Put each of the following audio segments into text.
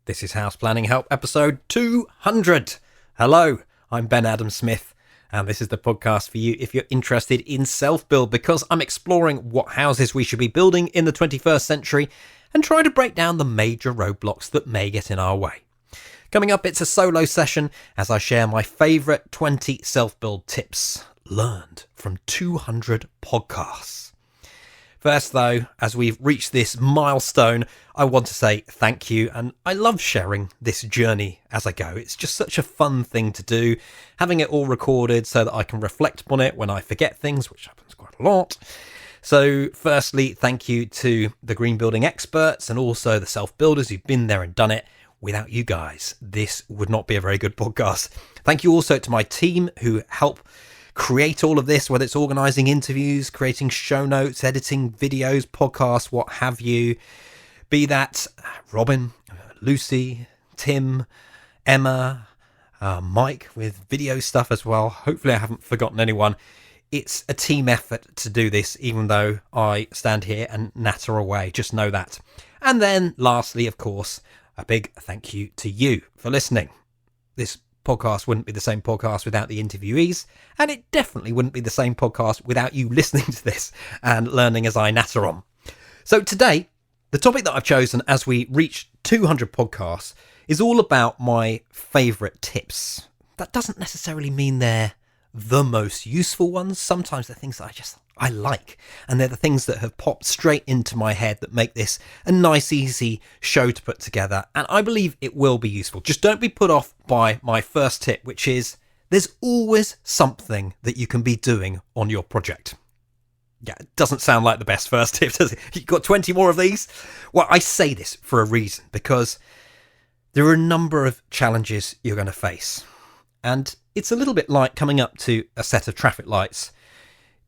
This is House Planning Help episode 200. Hello, I'm Ben Adam Smith, and this is the podcast for you if you're interested in self-build, because I'm exploring what houses we should be building in the 21st century and trying to break down the major roadblocks that may get in our way. Coming up, it's a solo session as I share my favourite 20 self-build tips learned from 200 podcasts. First, though, as we've reached this milestone, I want to say thank you, and I love sharing this journey as I go. It's just such a fun thing to do, having it all recorded so that I can reflect upon it when I forget things, which happens quite a lot. So, firstly, thank you to the green building experts and also the self-builders who've been there and done it. Without you guys, this would not be a very good podcast. Thank you also to my team who help create all of this, whether it's organising interviews, creating show notes, editing videos, podcasts, what have you. Be that Robin, Lucy, Tim, Emma, Mike with video stuff as well. Hopefully I haven't forgotten anyone. It's a team effort to do this, even though I stand here and natter away. Just know that. And then lastly, of course, a big thank you to you for listening. This podcast wouldn't be the same podcast without the interviewees, and it definitely wouldn't be the same podcast without you listening to this and learning as I natter on. So today, the topic that I've chosen as we reach 200 podcasts is all about my favourite tips. That doesn't necessarily mean they're the most useful ones. Sometimes they're things that I like, and they're the things that have popped straight into my head that make this a nice, easy show to put together, and I believe it will be useful. Just don't be put off by my first tip, which is there's always something that you can be doing on your project. Yeah, it doesn't sound like the best first tip, does it? You've got 20 more of these? Well, I say this for a reason, because there are a number of challenges you're going to face, and it's a little bit like coming up to a set of traffic lights.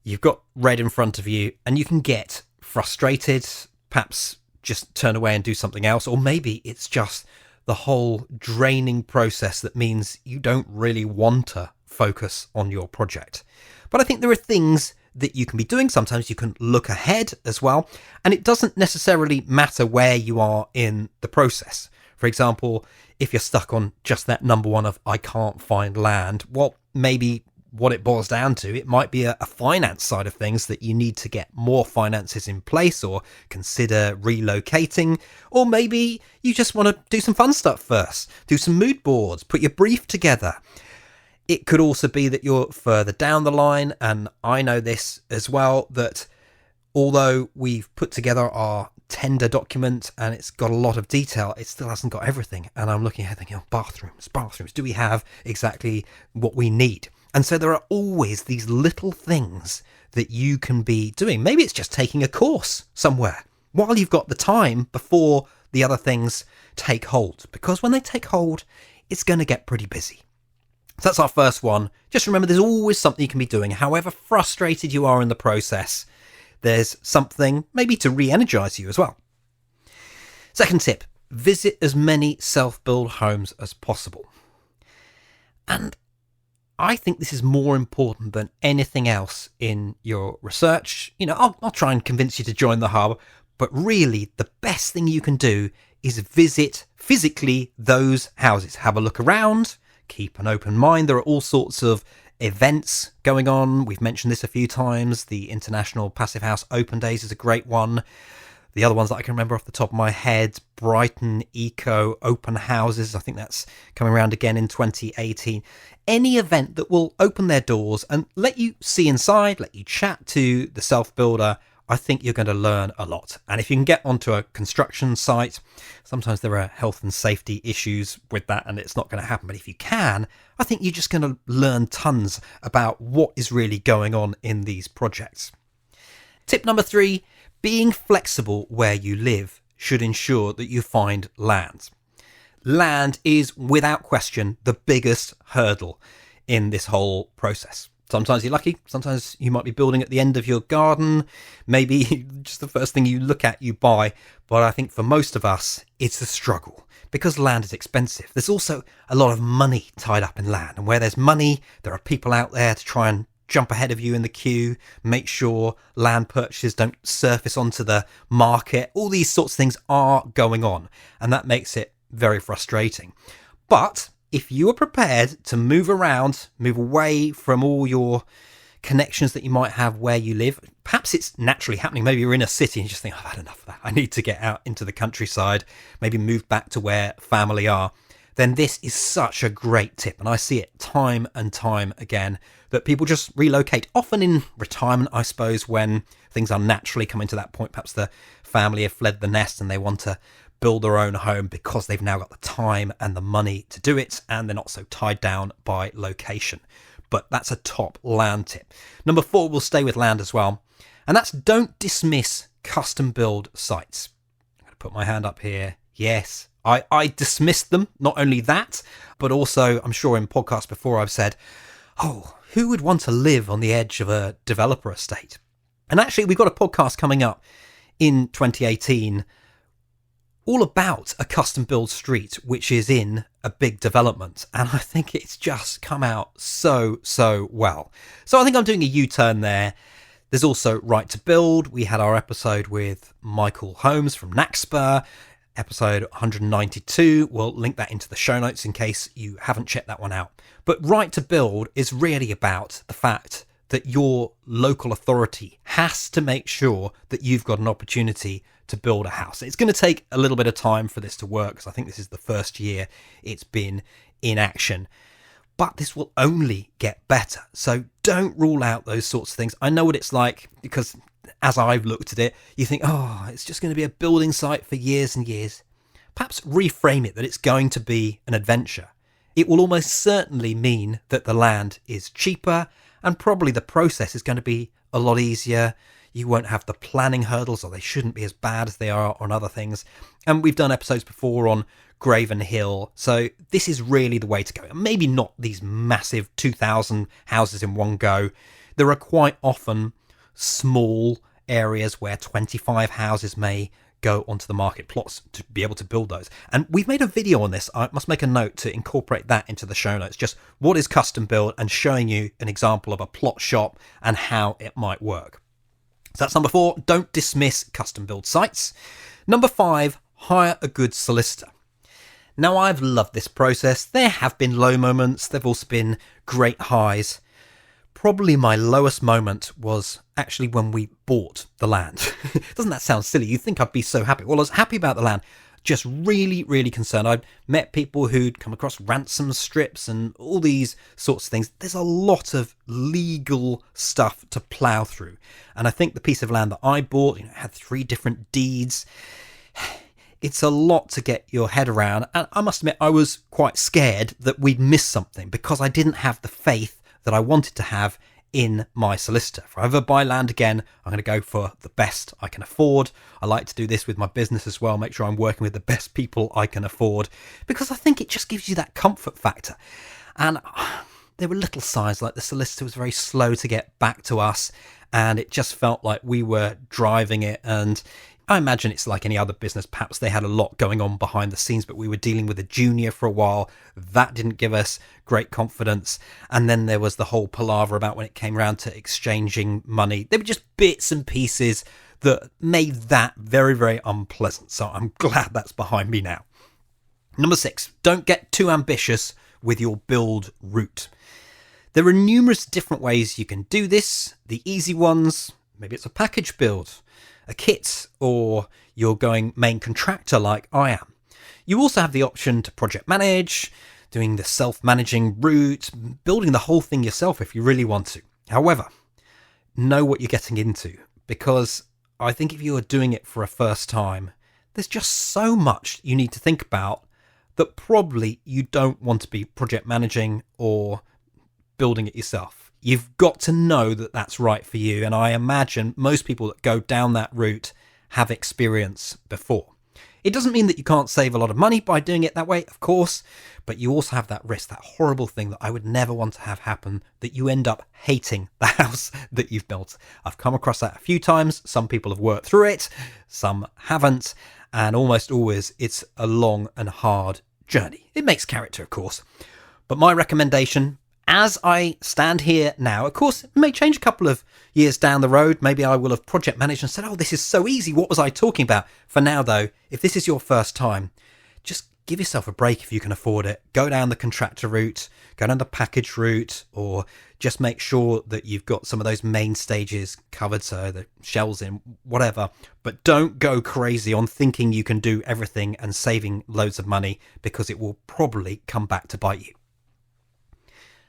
You've got red in front of you and you can get frustrated, perhaps just turn away and do something else, or maybe it's just the whole draining process that means you don't really want to focus on your project. But I think there are things that you can be doing. Sometimes you can look ahead as well, and it doesn't necessarily matter where you are in the process. For example, if you're stuck on just that number one of I can't find land, well, maybe what it boils down to, it might be a finance side of things that you need to get more finances in place or consider relocating, or maybe you just want to do some fun stuff first, do some mood boards, put your brief together. It could also be that you're further down the line, and I know this as well, that although we've put together our tender document and it's got a lot of detail, it still hasn't got everything, and I'm looking ahead thinking, bathrooms, do we have exactly what we need? And so there are always these little things that you can be doing. Maybe it's just taking a course somewhere while you've got the time before the other things take hold, because when they take hold, it's going to get pretty busy. So that's our first one. Just remember, there's always something you can be doing. However frustrated you are in the process, there's something maybe to re-energize you as well. Second tip, visit as many self-build homes as possible. And I think this is more important than anything else in your research. You know, I'll try and convince you to join the hub, but really the best thing you can do is visit physically those houses. Have a look around, keep an open mind. There are all sorts of events going on. We've mentioned this a few times. The International Passive House Open Days is a great one. The other ones that I can remember off the top of my head, Brighton Eco Open Houses, I think that's coming around again in 2018. Any event that will open their doors and let you see inside, let you chat to the self-builder, I think you're going to learn a lot. And if you can get onto a construction site, sometimes there are health and safety issues with that and it's not going to happen. But if you can, I think you're just going to learn tons about what is really going on in these projects. Tip number 3, being flexible where you live should ensure that you find land. Land is, without question, the biggest hurdle in this whole process. Sometimes you're lucky, sometimes you might be building at the end of your garden, maybe just the first thing you look at you buy, but I think for most of us it's a struggle because land is expensive. There's also a lot of money tied up in land, and where there's money, there are people out there to try and jump ahead of you in the queue, make sure land purchases don't surface onto the market. All these sorts of things are going on, and that makes it very frustrating. But if you are prepared to move around, move away from all your connections that you might have where you live, perhaps it's naturally happening. Maybe you're in a city and you just think, I've had enough of that. I need to get out into the countryside, maybe move back to where family are. Then this is such a great tip. And I see it time and time again that people just relocate, often in retirement, I suppose, when things are naturally coming to that point. Perhaps the family have fled the nest and they want to build their own home because they've now got the time and the money to do it, and they're not so tied down by location. But that's a top land tip. Number 4, we'll stay with land as well. And that's don't dismiss custom build sites. I'm going to put my hand up here. Yes, I dismissed them. Not only that, but also I'm sure in podcasts before I've said, oh, who would want to live on the edge of a developer estate? And actually, we've got a podcast coming up in 2018 all about a custom build street, which is in a big development. And I think it's just come out so well. So I think I'm doing a U-turn there. There's also Right to Build. We had our episode with Michael Holmes from Naxpa, episode 192. We'll link that into the show notes in case you haven't checked that one out. But Right to Build is really about the fact that your local authority has to make sure that you've got an opportunity to build a house. It's going to take a little bit of time for this to work, because I think this is the first year it's been in action. But this will only get better. So don't rule out those sorts of things. I know what it's like, because as I've looked at it, you think, oh, it's just going to be a building site for years and years. Perhaps reframe it that it's going to be an adventure. It will almost certainly mean that the land is cheaper, and probably the process is going to be a lot easier. You won't have the planning hurdles, or they shouldn't be as bad as they are on other things. And we've done episodes before on Graven Hill. So this is really the way to go. Maybe not these massive 2,000 houses in one go. There are quite often small areas where 25 houses may go onto the market, plots to be able to build those. And we've made a video on this. I must make a note to incorporate that into the show notes, just what is custom build and showing you an example of a plot shop and how it might work. So that's number 4, don't dismiss custom build sites. Number 5, hire a good solicitor. Now, I've loved this process. There have been low moments. There've also been great highs. Probably my lowest moment was actually when we bought the land. Doesn't that sound silly? You'd think I'd be so happy. Well, I was happy about the land, just really concerned. I'd met people who'd come across ransom strips and all these sorts of things. There's a lot of legal stuff to plough through. And I think the piece of land that I bought, had 3 different deeds. It's a lot to get your head around. And I must admit, I was quite scared that we'd miss something because I didn't have the faith that I wanted to have in my solicitor. If I ever buy land again, I'm going to go for the best I can afford. I like to do this with my business as well, make sure I'm working with the best people I can afford, because I think it just gives you that comfort factor. And there were little signs, like the solicitor was very slow to get back to us, and it just felt like we were driving it. And I imagine it's like any other business. Perhaps they had a lot going on behind the scenes, but we were dealing with a junior for a while. That didn't give us great confidence. And then there was the whole palaver about when it came around to exchanging money. They were just bits and pieces that made that very unpleasant. So I'm glad that's behind me now. Number 6, don't get too ambitious with your build route. There are numerous different ways you can do this. The easy ones, maybe it's a package build, a kit, or you're going main contractor like I am. You also have the option to project manage, doing the self-managing route, building the whole thing yourself if you really want to. However, know what you're getting into, because I think if you are doing it for a first time, there's just so much you need to think about that probably you don't want to be project managing or building it yourself. You've got to know that that's right for you. And I imagine most people that go down that route have experience before. It doesn't mean that you can't save a lot of money by doing it that way, of course, but you also have that risk, that horrible thing that I would never want to have happen, that you end up hating the house that you've built. I've come across that a few times. Some people have worked through it, some haven't, and almost always it's a long and hard journey. It makes character, of course. But my recommendation, as I stand here now, of course, it may change a couple of years down the road. Maybe I will have project managed and said, oh, this is so easy. What was I talking about? For now, though, if this is your first time, just give yourself a break if you can afford it. Go down the contractor route, go down the package route, or just make sure that you've got some of those main stages covered, so the shells in, whatever. But don't go crazy on thinking you can do everything and saving loads of money, because it will probably come back to bite you.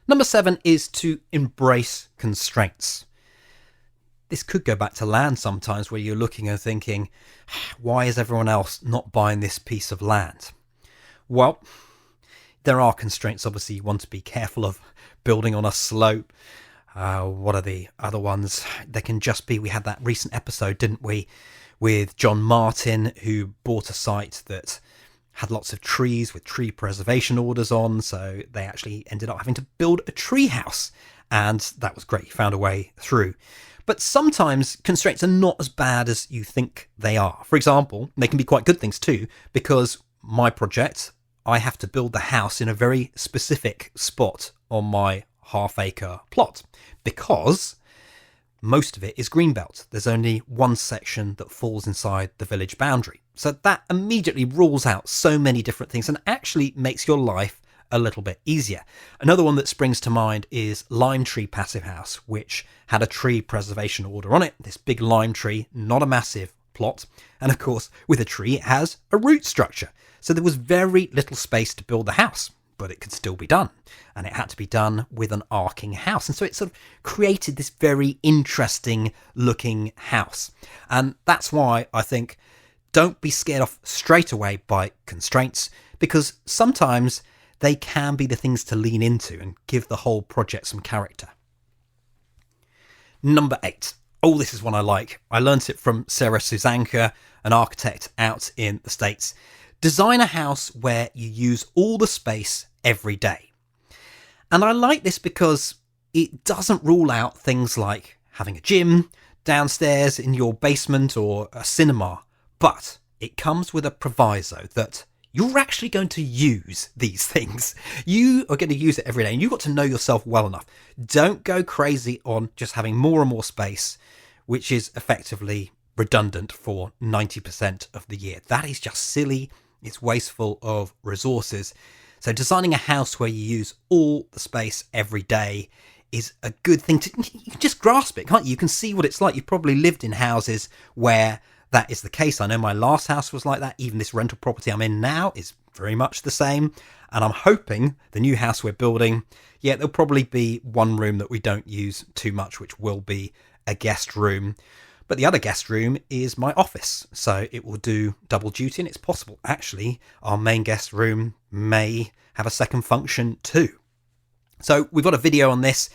Number 7 is to embrace constraints. This could go back to land sometimes, where you're looking and thinking, why is everyone else not buying this piece of land? Well, there are constraints. Obviously, you want to be careful of building on a slope. What are the other ones? There can just be, we had that recent episode, didn't we, with John Martin, who bought a site that had lots of trees with tree preservation orders on. So they actually ended up having to build a tree house. And that was great. He found a way through. But sometimes constraints are not as bad as you think they are. For example, they can be quite good things too, because my project, I have to build the house in a very specific spot on my half-acre plot, because most of it is greenbelt. There's only one section that falls inside the village boundary. So that immediately rules out so many different things and actually makes your life a little bit easier. Another one that springs to mind is Lime Tree Passive House, which had a tree preservation order on it. This big lime tree, not a massive plot. And of course, with a tree, it has a root structure. So there was very little space to build the house, but it could still be done. And it had to be done with an arcing house. And so it sort of created this very interesting looking house. And that's why I think don't be scared off straight away by constraints, because sometimes they can be the things to lean into and give the whole project some character. Number 8. Oh, this is one I like. I learnt it from Sarah Suzanka, an architect out in the States. Design a house where you use all the space every day. And I like this because it doesn't rule out things like having a gym downstairs in your basement or a cinema, but it comes with a proviso that you're actually going to use these things. You are going to use it every day, and you've got to know yourself well enough. Don't go crazy on just having more and more space, which is effectively redundant for 90% of the year. That is just silly. It's wasteful of resources. So designing a house where you use all the space every day is a good thing to, you can just grasp it, can't you? You can see what it's like. You've probably lived in houses where that is the case. I know my last house was like that. Even this rental property I'm in now is very much the same. And I'm hoping the new house we're building, there'll probably be one room that we don't use too much, which will be a guest room. But the other guest room is my office. So it will do double duty, and it's possible, actually, our main guest room may have a second function too. So we've got a video on this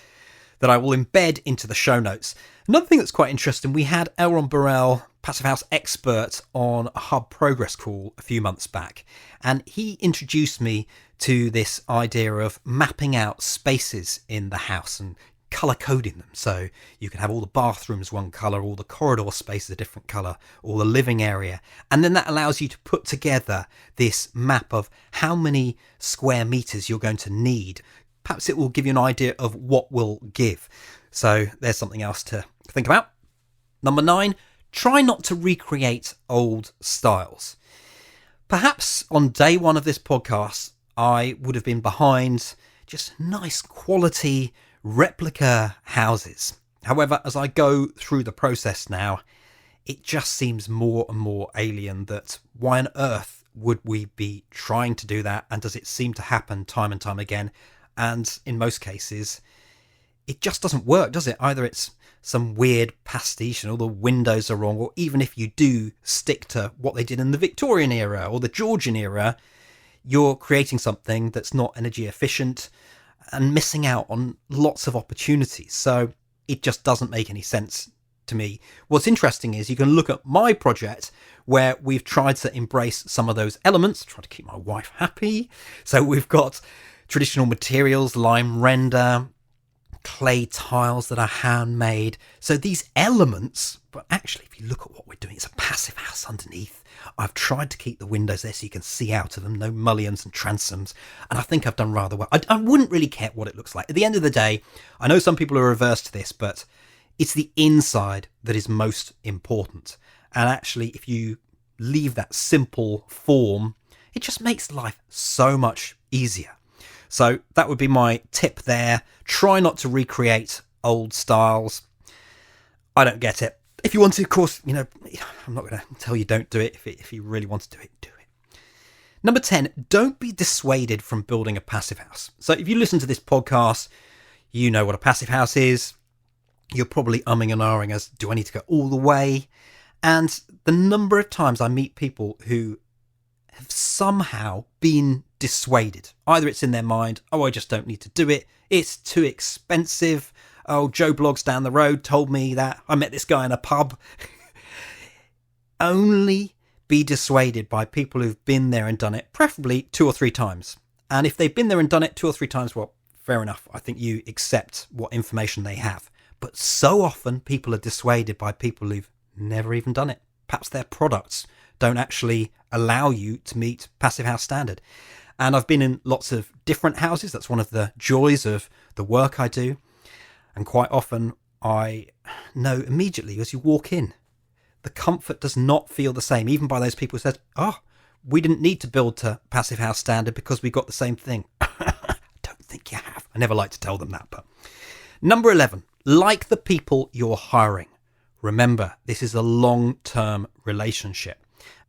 that I will embed into the show notes. Another thing that's quite interesting, we had Elron Burrell, Passive House expert, on a Hub Progress call a few months back, and he introduced me to this idea of mapping out spaces in the house and colour coding them. So you can have all the bathrooms one colour, all the corridor spaces a different colour, all the living area, and then that allows you to put together this map of how many square metres you're going to need. Perhaps it will give you an idea of what will give. So there's something else to think about. Number 9, try not to recreate old styles. Perhaps on day one of this podcast, I would have been behind just nice quality replica houses. However, as I go through the process now, it just seems more and more alien that why on earth would we be trying to do that? And does it seem to happen time and time again? And in most cases, it just doesn't work, does it? Either it's some weird pastiche and all the windows are wrong, or even if you do stick to what they did in the Victorian era or the Georgian era, you're creating something that's not energy efficient and missing out on lots of opportunities. So it just doesn't make any sense to me. What's interesting is you can look at my project where we've tried to embrace some of those elements, try to keep my wife happy. So we've got traditional materials, lime render, clay tiles that are handmade. So these elements, but actually if you look at what we're doing, it's a passive house underneath. I've tried to keep the windows there so you can see out of them, no mullions and transoms, and I think I've done rather well. I wouldn't really care what it looks like. At the end of the day, I know some people are averse to this, but it's the inside that is most important. And actually, if you leave that simple form, it just makes life so much easier. So that would be my tip there. Try not to recreate old styles. I don't get it. If you want to, of course, I'm not going to tell you don't do it. If you really want to do it, do it. Number 10, don't be dissuaded from building a passive house. So if you listen to this podcast, you know what a passive house is. You're probably umming and ahhing as, do I need to go all the way? And the number of times I meet people who have somehow been dissuaded. Either it's in their mind, oh, I just don't need to do it. It's too expensive. Oh, Joe Blogs down the road told me that. I met this guy in a pub. Only be dissuaded by people who've been there and done it, preferably 2 or 3 times. And if they've been there and done it 2 or 3 times, well, fair enough. I think you accept what information they have. But so often people are dissuaded by people who've never even done it. Perhaps their products don't actually allow you to meet passive house standard. And I've been in lots of different houses. That's one of the joys of the work I do. And quite often I know immediately as you walk in, the comfort does not feel the same, even by those people who said, oh, we didn't need to build to passive house standard because we got the same thing. I don't think you have. I never like to tell them that. But number 11, like the people you're hiring. Remember, this is a long-term relationship.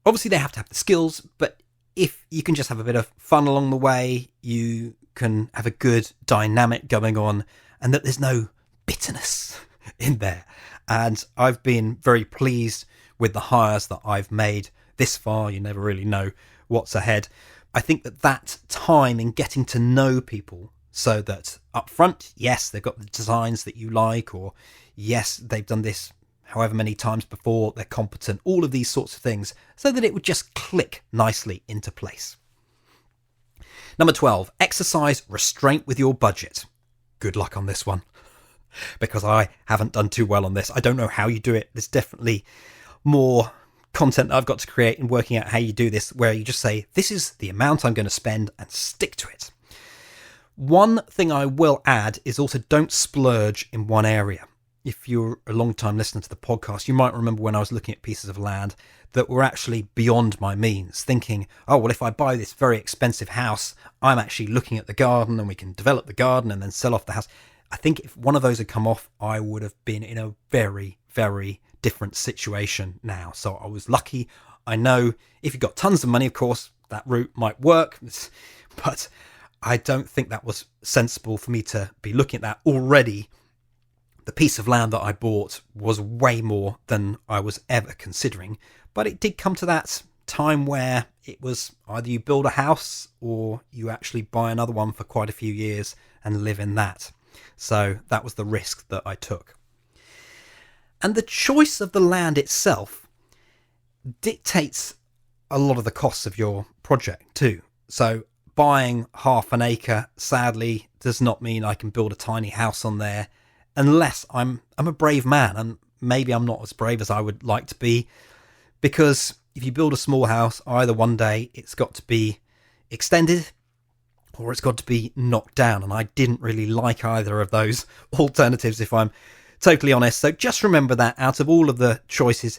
Obviously, they have to have the skills, but if you can just have a bit of fun along the way, you can have a good dynamic going on, and that there's no bitterness in there. And I've been very pleased with the hires that I've made this far. You never really know what's ahead. I think that time in getting to know people, so that up front, yes, they've got the designs that you like, or yes, they've done this however many times before, they're competent, all of these sorts of things, so that it would just click nicely into place. Number 12, exercise restraint with your budget. Good luck on this one, because I haven't done too well on this. I don't know how you do it. There's definitely more content that I've got to create in working out how you do this, where you just say, this is the amount I'm going to spend and stick to it. One thing I will add is also don't splurge in one area. If you're a long time listener to the podcast, you might remember when I was looking at pieces of land that were actually beyond my means, thinking, oh, well, if I buy this very expensive house, I'm actually looking at the garden and we can develop the garden and then sell off the house. I think if one of those had come off, I would have been in a very, very different situation now. So I was lucky. I know if you've got tons of money, of course, that route might work, but I don't think that was sensible for me to be looking at that already. The piece of land that I bought was way more than I was ever considering, but it did come to that time where it was either you build a house or you actually buy another one for quite a few years and live in that. So that was the risk that I took. And the choice of the land itself dictates a lot of the costs of your project too. So buying half an acre, sadly, does not mean I can build a tiny house on there, unless I'm a brave man, and maybe I'm not as brave as I would like to be, because if you build a small house, either one day it's got to be extended or it's got to be knocked down, and I didn't really like either of those alternatives, if I'm totally honest. So just remember that out of all of the choices,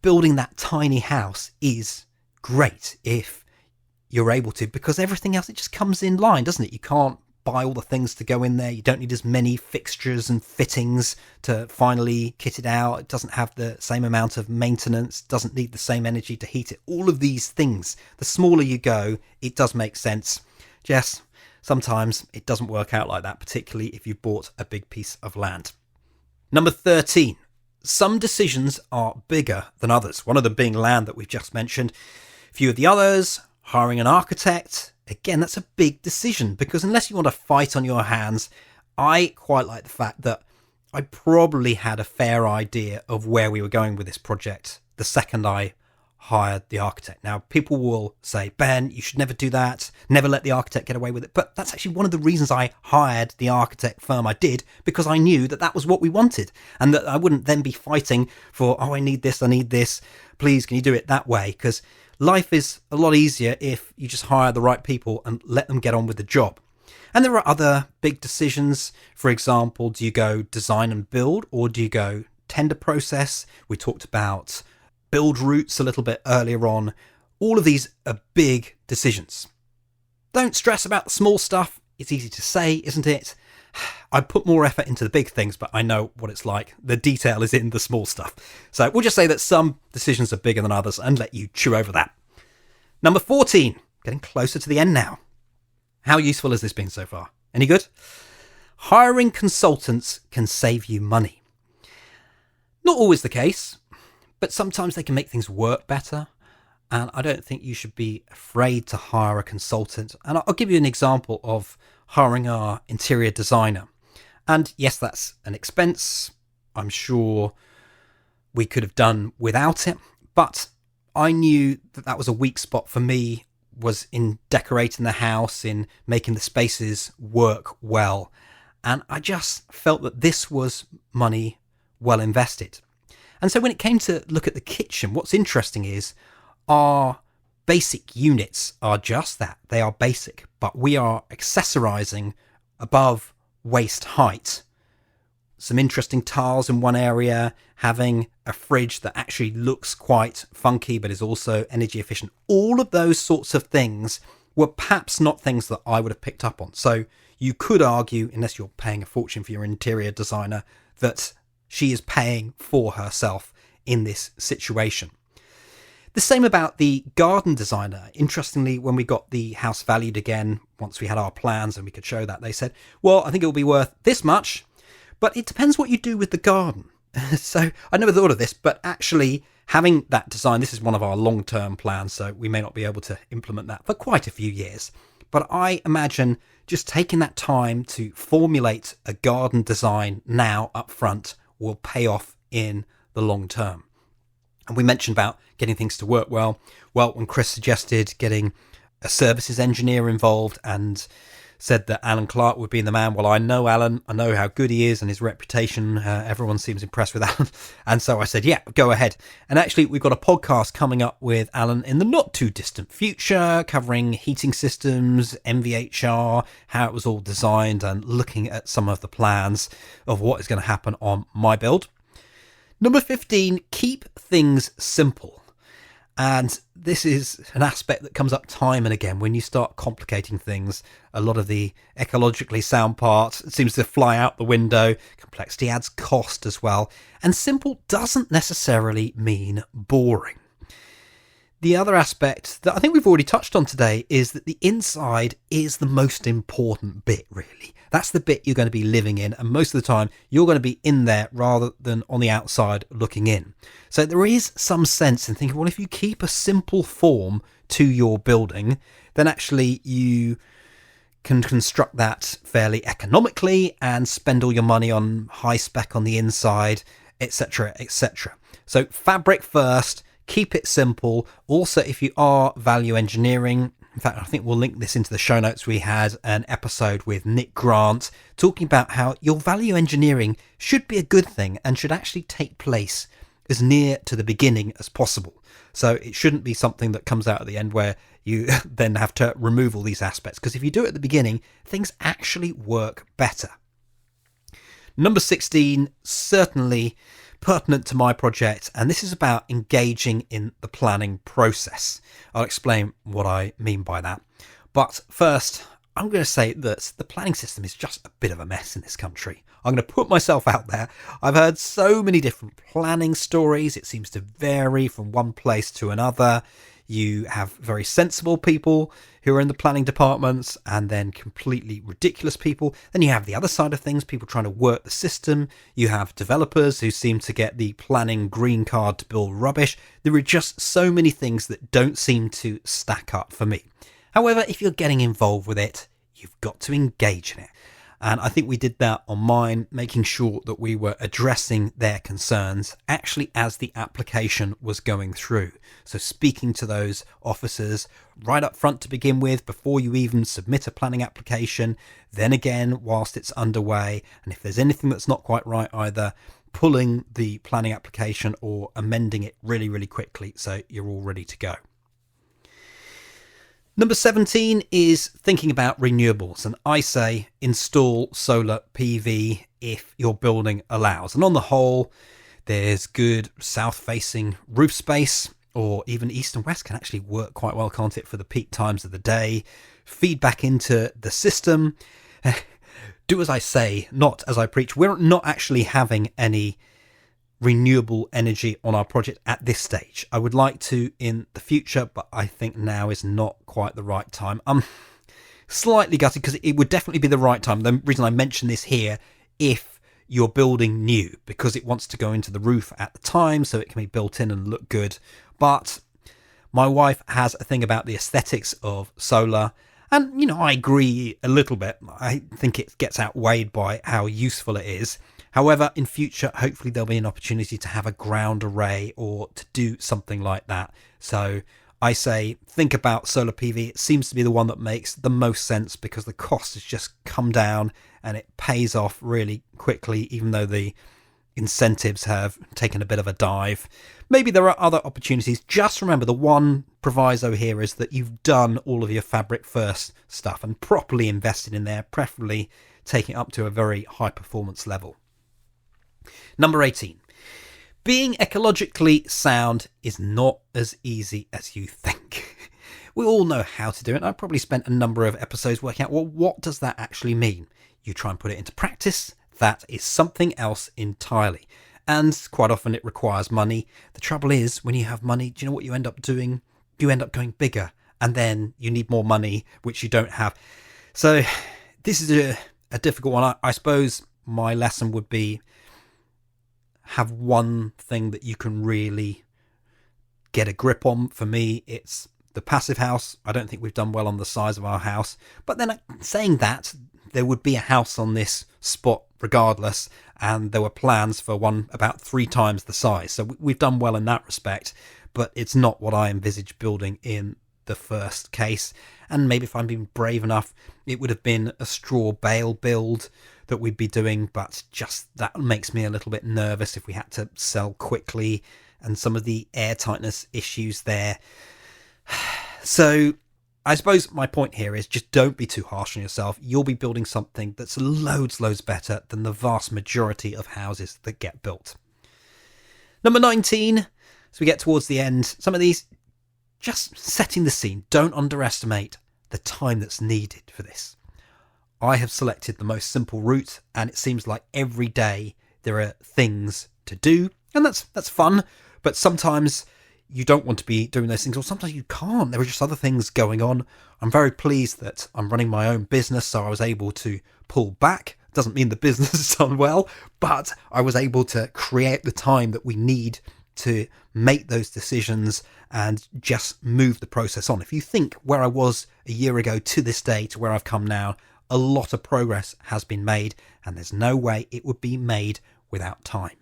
building that tiny house is great if you're able to, because everything else, it just comes in line, doesn't it? You can't buy all the things to go in there. You don't need as many fixtures and fittings to finally kit it out. It doesn't have the same amount of maintenance, doesn't need the same energy to heat it. All of these things, the smaller you go, it does make sense. Just sometimes it doesn't work out like that, particularly if you bought a big piece of land. Number 13, some decisions are bigger than others. One of them being land that we've just mentioned. A few of the others, hiring an architect. Again, that's a big decision, because unless you want to fight on your hands, I quite like the fact that I probably had a fair idea of where we were going with this project the second I hired the architect. Now, people will say, Ben, you should never do that, never let the architect get away with it. But that's actually one of the reasons I hired the architect firm I did, because I knew that that was what we wanted, and that I wouldn't then be fighting for, oh, I need this, please, can you do it that way? Because life is a lot easier if you just hire the right people and let them get on with the job. And there are other big decisions. For example, do you go design and build, or do you go tender process? We talked about build routes a little bit earlier on. All of these are big decisions. Don't stress about the small stuff. It's easy to say, isn't it? I put more effort into the big things, but I know what it's like. The detail is in the small stuff. So we'll just say that some decisions are bigger than others and let you chew over that. Number 14, getting closer to the end now. How useful has this been so far? Any good? Hiring consultants can save you money. Not always the case, but sometimes they can make things work better. And I don't think you should be afraid to hire a consultant. And I'll give you an example of hiring our interior designer. And yes, that's an expense. I'm sure we could have done without it. But I knew that that was a weak spot for me, was in decorating the house, in making the spaces work well. And I just felt that this was money well invested. And so when it came to look at the kitchen, what's interesting is our basic units are just that. They are basic, but we are accessorizing above waist height. Some interesting tiles in one area, having a fridge that actually looks quite funky but is also energy efficient. All of those sorts of things were perhaps not things that I would have picked up on. So you could argue, unless you're paying a fortune for your interior designer, that she is paying for herself in this situation. The same about the garden designer. Interestingly, when we got the house valued again, once we had our plans and we could show that, they said, well, I think it will be worth this much, but it depends what you do with the garden. So I never thought of this, but actually having that design, this is one of our long-term plans, so we may not be able to implement that for quite a few years. But I imagine just taking that time to formulate a garden design now up front will pay off in the long term. And we mentioned about getting things to work well. Well, when Chris suggested getting a services engineer involved and said that Alan Clark would be the man, well, I know Alan, I know how good he is and his reputation. Everyone seems impressed with Alan. And so I said, yeah, go ahead. And actually, we've got a podcast coming up with Alan in the not too distant future, covering heating systems, MVHR, how it was all designed, and looking at some of the plans of what is going to happen on my build. Number 15, keep things simple. And this is an aspect that comes up time and again. When you start complicating things, a lot of the ecologically sound part seems to fly out the window. Complexity adds cost as well. And simple doesn't necessarily mean boring. The other aspect that I think we've already touched on today is that the inside is the most important bit, really. That's the bit you're going to be living in, and most of the time you're going to be in there rather than on the outside looking in. So there is some sense in thinking, well, if you keep a simple form to your building, then actually you can construct that fairly economically and spend all your money on high spec on the inside, etc., etc. So fabric first. Keep it simple. Also, if you are value engineering, in fact, I think we'll link this into the show notes. We had an episode with Nick Grant talking about how your value engineering should be a good thing and should actually take place as near to the beginning as possible. So it shouldn't be something that comes out at the end where you then have to remove all these aspects. Because if you do it at the beginning, things actually work better. Number 16, certainly pertinent to my project, and this is about engaging in the planning process. I'll explain what I mean by that. But first, I'm going to say that the planning system is just a bit of a mess in this country. I'm going to put myself out there. I've heard so many different planning stories. It seems to vary from one place to another. You have very sensible people who are in the planning departments and then completely ridiculous people. Then you have the other side of things, people trying to work the system. You have developers who seem to get the planning green card to build rubbish. There are just so many things that don't seem to stack up for me. However, if you're getting involved with it, you've got to engage in it. And I think we did that on mine, making sure that we were addressing their concerns actually as the application was going through. So speaking to those officers right up front to begin with, before you even submit a planning application, then again whilst it's underway. And if there's anything that's not quite right, either pulling the planning application or amending it really, really quickly so you're all ready to go. Number 17 is thinking about renewables, and I say install solar PV if your building allows. And on the whole, there's good south-facing roof space, or even east and west can actually work quite well, can't it, for the peak times of the day? Feed back into the system. Do as I say, not as I preach. We're not actually having any renewable energy on our project at this stage. I would like to in the future, but I think now is not quite the right time. I'm slightly gutted because it would definitely be the right time. The reason I mention this here, if you're building new, because it wants to go into the roof at the time so it can be built in and look good. But my wife has a thing about the aesthetics of solar, and I agree a little bit. I think it gets outweighed by how useful it is. However, in future, hopefully there'll be an opportunity to have a ground array or to do something like that. So I say, think about solar PV. It seems to be the one that makes the most sense because the cost has just come down and it pays off really quickly, even though the incentives have taken a bit of a dive. Maybe there are other opportunities. Just remember, the one proviso here is that you've done all of your fabric first stuff and properly invested in there, preferably taking it up to a very high performance level. Number 18. Being ecologically sound is not as easy as you think. We all know how to do it. I've probably spent a number of episodes working out, well, what does that actually mean? You try and put it into practice. That is something else entirely. And quite often it requires money. The trouble is, when you have money, do you know what you end up doing? You end up going bigger, and then you need more money, which you don't have. So this is a difficult one. I suppose my lesson would be, have one thing that you can really get a grip on. For me, it's the passive house. I don't think we've done well on the size of our house. But then saying that, there would be a house on this spot regardless, and there were plans for one about 3 times the size. So we've done well in that respect, but it's not what I envisaged building in the first case. And maybe if I'm being brave enough, it would have been a straw bale build that we'd be doing, but just that makes me a little bit nervous if we had to sell quickly, and some of the air tightness issues there. So I suppose my point here is just don't be too harsh on yourself. You'll be building something that's loads better than the vast majority of houses that get built. Number 19, as we get towards the end, some of these, just setting the scene. Don't underestimate the time that's needed for this. I have selected the most simple route, and it seems like every day there are things to do, and that's fun, but sometimes you don't want to be doing those things, or sometimes you can't. There are just other things going on. I'm very pleased that I'm running my own business, so I was able to pull back. Doesn't mean the business has done well, but I was able to create the time that we need to make those decisions and just move the process on. If you think where I was a year ago to this day to where I've come now, a lot of progress has been made, and there's no way it would be made without time.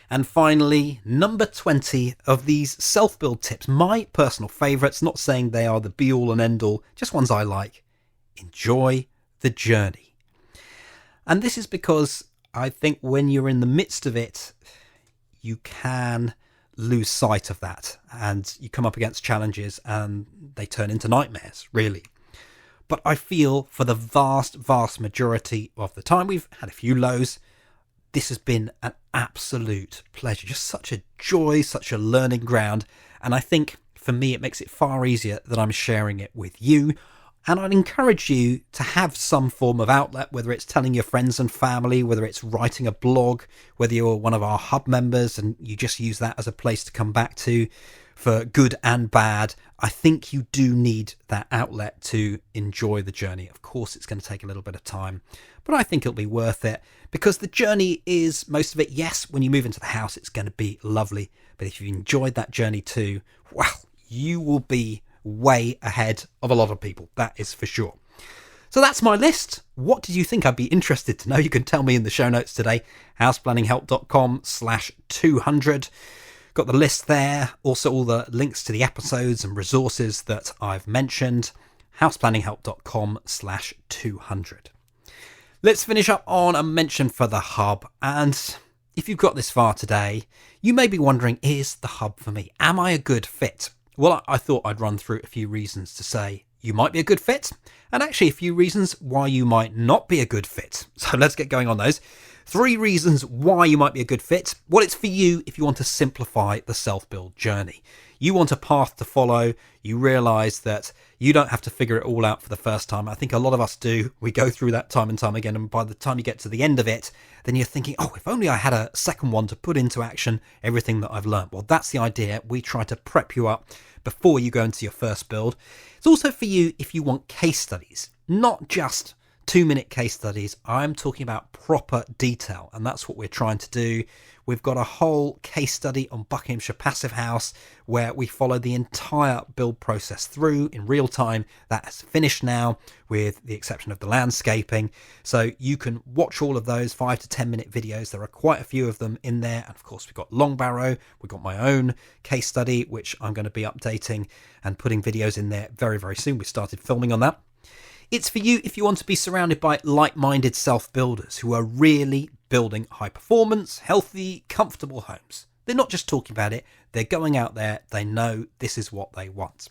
And finally, number 20 of these self-build tips, my personal favourites, not saying they are the be-all and end-all, just ones I like. Enjoy the journey. And this is because I think when you're in the midst of it, you can lose sight of that, and you come up against challenges and they turn into nightmares, really. But I feel for the vast majority of the time, we've had a few lows, this has been an absolute pleasure. Just such a joy, such a learning ground. And I think for me, it makes it far easier that I'm sharing it with you. And I'd encourage you to have some form of outlet, whether it's telling your friends and family, whether it's writing a blog, whether you're one of our hub members and you just use that as a place to come back to for good and bad. I think you do need that outlet to enjoy the journey. Of course, it's going to take a little bit of time, but I think it'll be worth it because the journey is most of it. Yes, when you move into the house, it's going to be lovely. But if you enjoyed that journey too, well, you will be way ahead of a lot of people. That is for sure. So that's my list. What did you think? I'd be interested to know. You can tell me in the show notes today, houseplanninghelp.com/200. Got the list there. Also all the links to the episodes and resources that I've mentioned. houseplanninghelp.com/200. Let's finish up on a mention for the hub. And if you've got this far today, you may be wondering, is the hub for me? Am I a good fit? Well, I thought I'd run through a few reasons to say you might be a good fit, and actually a few reasons why you might not be a good fit. So let's get going on those. 3 reasons why you might be a good fit. Well, it's for you if you want to simplify the self-build journey. You want a path to follow. You realise that you don't have to figure it all out for the first time. I think a lot of us do. We go through that time and time again, and by the time you get to the end of it, then you're thinking, oh, if only I had a second one to put into action everything that I've learned. Well, that's the idea. We try to prep you up before you go into your first build. It's also for you if you want case studies, not just 2-minute case studies. I'm talking about proper detail, and that's what we're trying to do. We've got a whole case study on Buckinghamshire Passive House where we follow the entire build process through in real time. That has finished now, with the exception of the landscaping. So you can watch all of those 5 to 10 minute videos. There are quite a few of them in there. And of course, we've got Long Barrow. We've got my own case study, which I'm going to be updating and putting videos in there very, very soon. We started filming on that. It's for you if you want to be surrounded by like-minded self-builders who are really building high-performance, healthy, comfortable homes. They're not just talking about it, they're going out there, they know this is what they want.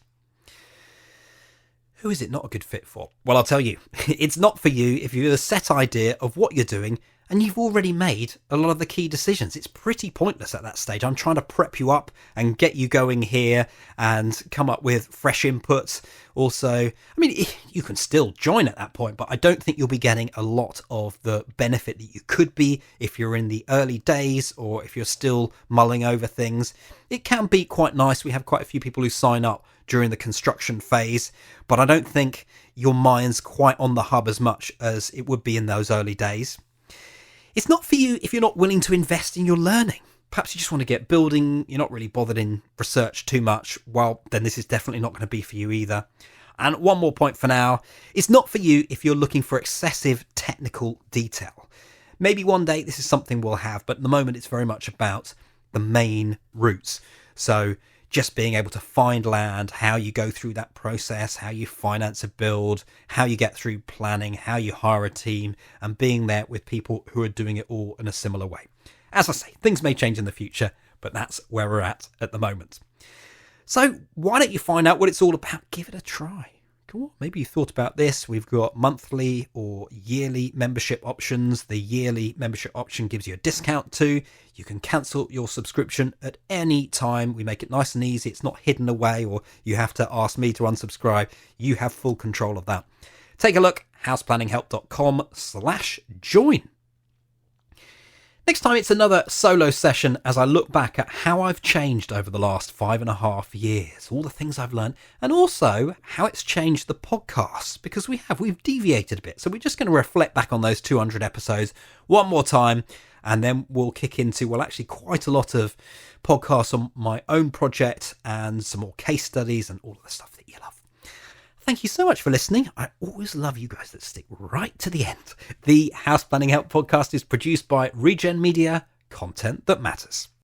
Who is it not a good fit for? Well, I'll tell you, it's not for you if you have a set idea of what you're doing and you've already made a lot of the key decisions. It's pretty pointless at that stage. I'm trying to prep you up and get you going here and come up with fresh inputs. Also, I mean, you can still join at that point, but I don't think you'll be getting a lot of the benefit that you could be if you're in the early days or if you're still mulling over things. It can be quite nice. We have quite a few people who sign up during the construction phase, but I don't think your mind's quite on the hub as much as it would be in those early days. It's not for you if you're not willing to invest in your learning. Perhaps you just want to get building, you're not really bothered in research too much. Well, then this is definitely not going to be for you either. And one more point for now, it's not for you if you're looking for excessive technical detail. Maybe one day this is something we'll have, but at the moment it's very much about the main routes. So just being able to find land, how you go through that process, how you finance a build, how you get through planning, how you hire a team, and being there with people who are doing it all in a similar way. As I say, things may change in the future, but that's where we're at the moment. So why don't you find out what it's all about? Give it a try. Come on, maybe you thought about this. We've got monthly or yearly membership options. The yearly membership option gives you a discount too. You can cancel your subscription at any time. We make it nice and easy. It's not hidden away or you have to ask me to unsubscribe. You have full control of that. Take a look, houseplanninghelp.com/join. Next time, it's another solo session as I look back at how I've changed over the last 5.5 years, all the things I've learned, and also how it's changed the podcast, because we've deviated a bit. So we're just going to reflect back on those 200 episodes one more time, and then we'll kick into, well, actually quite a lot of podcasts on my own project and some more case studies and all of the stuff that you love. Thank you so much for listening. I always love you guys that stick right to the end. The House Planning Help podcast is produced by Regen Media, content that matters.